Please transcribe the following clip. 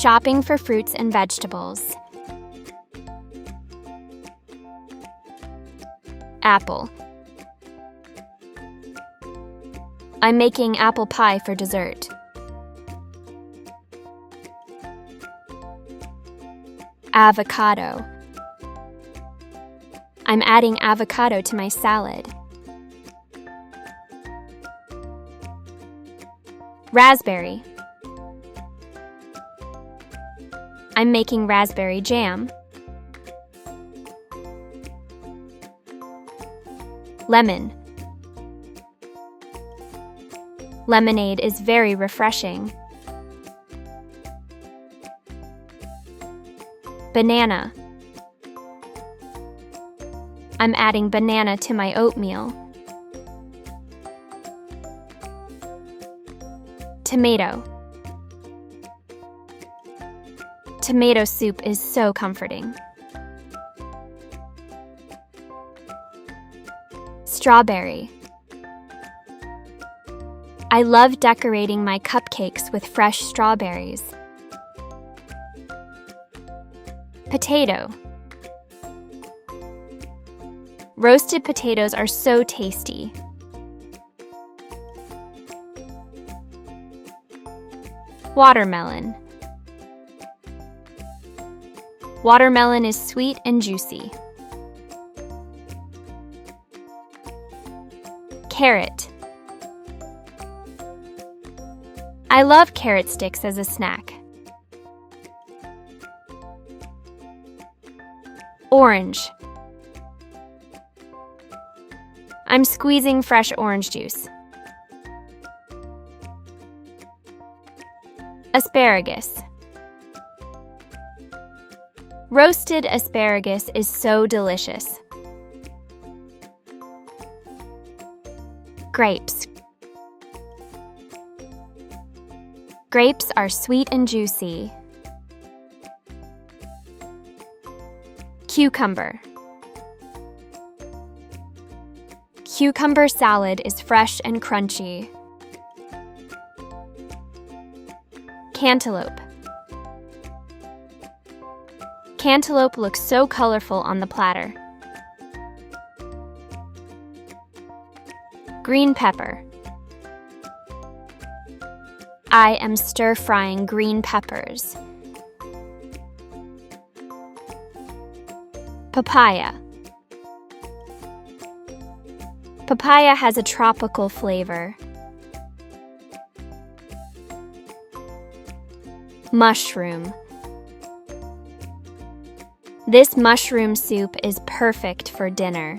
Shopping for fruits and vegetables. Apple. I'm making apple pie for dessert. Avocado. I'm adding avocado to my salad. Raspberry. I'm making raspberry jam. Lemon. Lemonade is very refreshing. Banana. I'm adding banana to my oatmeal. Tomato. Tomato soup is so comforting. Strawberry. I love decorating my cupcakes with fresh strawberries. Potato. Roasted potatoes are so tasty. Watermelon. Watermelon is sweet and juicy. Carrot. I love carrot sticks as a snack. Orange. I'm squeezing fresh orange juice. Asparagus. Roasted asparagus is so delicious. Grapes. Grapes are sweet and juicy. Cucumber. Cucumber salad is fresh and crunchy. Cantaloupe. Cantaloupe looks so colorful on the platter. Green pepper. I am stir-frying green peppers. Papaya. Papaya has a tropical flavor. Mushroom. This mushroom soup is perfect for dinner.